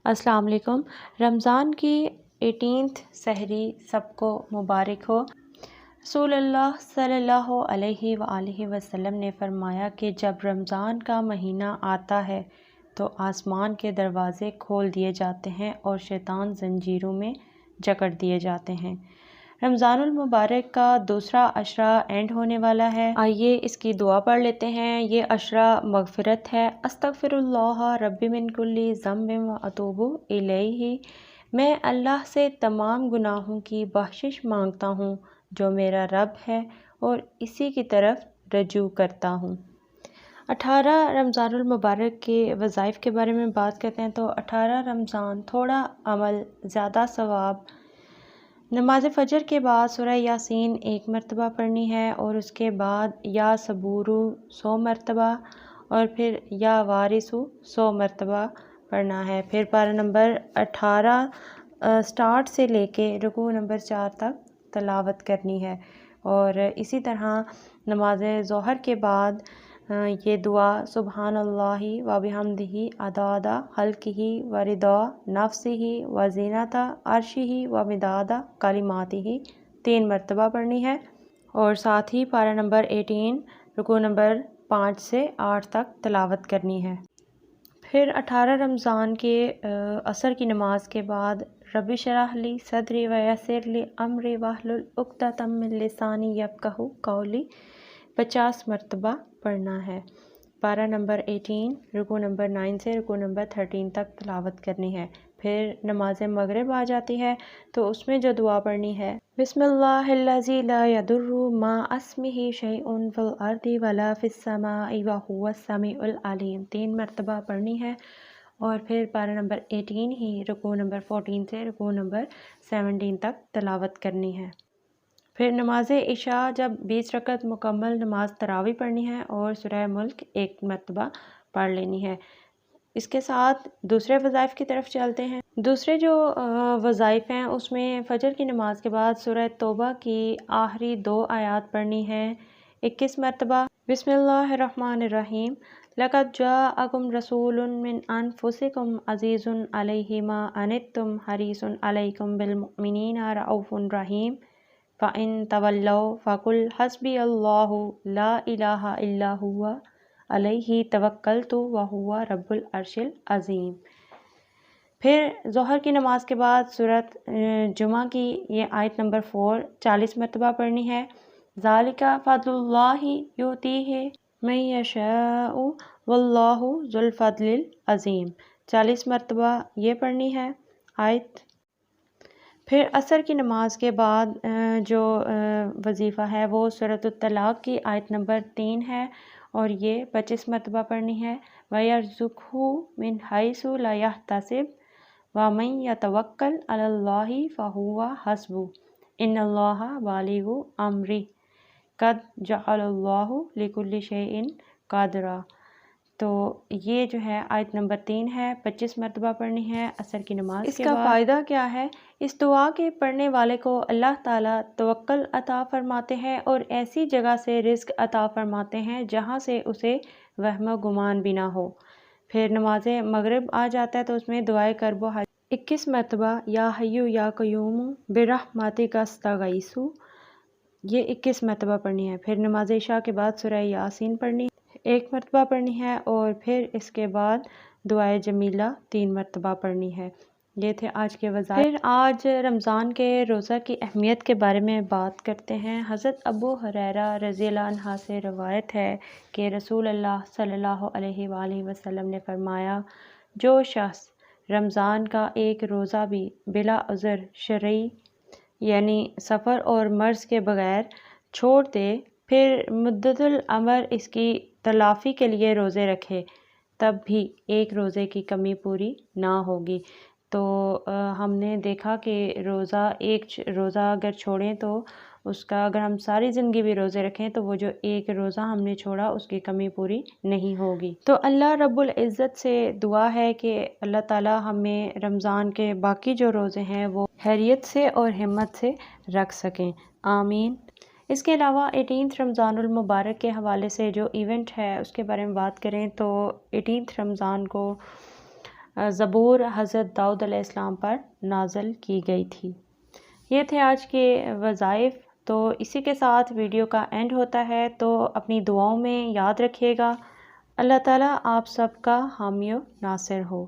अस्सलाम वालेकुम। रमज़ान की 18th सहरी सबको मुबारक हो। रसूलुल्लाह सल्लल्लाहु अलैहि वआलिहि वसल्लम ने फरमाया कि जब रमज़ान का महीना आता है तो आसमान के दरवाज़े खोल दिए जाते हैं और शैतान ज़ंजीरों में जकड़ दिए जाते हैं। रमज़ानुल मुबारक का दूसरा अशरा एंड होने वाला है। आइए इसकी दुआ पढ़ लेते हैं। ये अशरा मग़फ़िरत है। अस्तग़फ़िरुल्लाह रब्बी मिन कुल्ली ज़ंबिन व अतूबु इलैहि। मैं अल्लाह से तमाम गुनाहों की बख्शिश मांगता हूँ जो मेरा रब है और इसी की तरफ रजू करता हूँ। 18 रमज़ानुल मुबारक के वज़ाइफ के बारे में बात करते हैं तो 18 रमज़ान थोड़ा अमल ज़्यादा सवाब। नमाज फ़जर के बाद सूरह यासीन 1 मरतबा पढ़नी है और उसके बाद या सबूरू 100 मरतबा और फिर या वारिसु 100 मरतबा पढ़ना है। फिर पारा नंबर 18 स्टार्ट से लेके रुकू नंबर 4 तक तलावत करनी है। और इसी तरह नमाज ज़ोहर के बाद ये दुआ सुबहानल्लाहि व बिहम्दिही अदादा खल्क़िही व रिदा नफ्सिही व ज़ीनता अर्शिही व मिदादा कलिमातिही 3 मरतबा पढ़नी है। और साथ ही पारा नंबर 18 रुकू नंबर 5 से 8 तक तलावत करनी है। फिर 18 रमज़ान के असर की नमाज के बाद रब्बि शरह ली सदरी व यस्सिर ली अमरी वहलुल उक़दतम मिन लिसानी यफ़क़हू क़ौली 50 मरतबा पढ़ना है। पारा नंबर 18 रुकू नंबर 9 से रुकू नंबर 13 तक तलावत करनी है। फिर नमाज मगरिब आ जाती है तो उसमें जो दुआ पढ़नी है बिस्मिल्लाहिल्लज़ी ला यदुर्रु मा अस्मिही शैउन फ़िल अर्दि वला फ़िस समाई व हुवस समीउल अलीम 3 मरतबा पढ़नी है। और फिर पारा नंबर 18 ही रुकू नंबर 14 से रुकू नंबर 17 तक तलावत करनी है। फिर नमाज इशा जब 20 रकत मुकम्मल नमाज तरावी पढ़नी है और सूरह मुल्क 1 मरतबा पढ़ लेनी है। इसके साथ दूसरे वज़ाइफ की तरफ चलते हैं। दूसरे जो वज़ाइफ हैं उसमें फ़जर की नमाज के बाद सूरह तौबा की आखिरी 2 आयात पढ़नी है 21 मरतबा। बिस्मिल्लाहिर्रहमानिर्रहीम लक़द जाअकुम रसूलुन मिन अनफुसिकुम अज़ीज़ुन अलैहि मा अनित्तुम हरीसुन अलैकुम बिल मुमिनीना रऊफ़ुर रहीम फ़इन तवल्लौ फ़कुल हस्बी अल्लाहु ला इलाहा इल्ला हुवा अलैहि तवक्कलतु व हुवा रब्बुल अर्शिल अज़ीम। फिर ज़ोहर की नमाज के बाद सूरत जुमा की ये आयत नंबर 4 40 मरतबा पढ़नी है। ज़ालिका फ़ज़लुल्लाहि युतीहि मन यशाउ वल्लाहु ज़ुल फ़ज़लिल अज़ीम 40 मरतबा ये पढ़नी है आयत। फिर असर की नमाज के बाद जो वजीफ़ा है वो सूरतुत तलाक़ की आयत नंबर 3 है और ये 25 मरतबा पढ़नी है। वयर्ज़ुक़हु मिन हैसु ला यहतसिब व मन यतवक्कल अलल्लाहि फ़हुवा हस्बुह इन्नल्लाहा बालिगु अम्रिह क़द जअलल्लाहु लिकुल्लि शैइन क़दरा। तो ये जो है आयत नंबर 3 है 25 मरतबा पढ़नी है असर की नमाज के बाद। इसका फ़ायदा क्या है? इस दुआ के पढ़ने वाले को अल्लाह ताला तवक्कल अता फरमाते हैं और ऐसी जगह से रिज़्क़ अता फरमाते हैं जहाँ से उसे वहम गुमान भी ना हो। फिर नमाज मगरिब आ जाता है तो उसमें दुआए करबो 21 मरतबा या हय्यु या क़य्यूम बिरहमतिका अस्तगीसु ये 21 मरतबा पढ़नी है। फिर नमाज इशा के बाद सूरह यासीन पढ़नी 1 मरतबा पढ़नी है और फिर इसके बाद दुआए जमीला 3 मरतबा पढ़नी है। ये थे आज के वज़ाइफ। फिर आज रमज़ान के रोज़ा की अहमियत के बारे में बात करते हैं। हज़रत अबू हुरैरा रज़ियल्लाहु अन्हु से रवायत है कि रसूलुल्लाह सल्लल्लाहु अलैहि वसल्लम ने फरमाया जो शख्स रमज़ान का एक रोज़ा भी बिला उज़्र शरई यानी सफ़र और मर्ज़ के बग़ैर छोड़ दे फिर मुद्दतुल अमर इसकी तलाफ़ी के लिए रोज़े रखे तब भी एक रोज़े की कमी पूरी ना होगी। तो हमने देखा कि एक रोज़ा अगर छोड़ें तो उसका अगर हम सारी ज़िंदगी भी रोज़े रखें तो वो जो एक रोज़ा हमने छोड़ा उसकी कमी पूरी नहीं होगी। तो अल्लाह रब्बुल इज़्ज़त से दुआ है कि अल्लाह ताला हमें रमज़ान के बाकी जो रोज़े हैं वो खैरियत से और हिम्मत से रख सकें, आमीन। इसके अलावा 18 रमज़ानुल मुबारक के हवाले से जो इवेंट है उसके बारे में बात करें तो 18 रमज़ान को زبور حضرت داؤد علیہ السلام پر نازل کی گئی تھی۔ یہ تھے آج کے وظائف، تو اسی کے ساتھ ویڈیو کا اینڈ ہوتا ہے، تو اپنی دعاؤں میں یاد رکھیے گا۔ اللہ تعالیٰ آپ سب کا حامی و ناصر ہو۔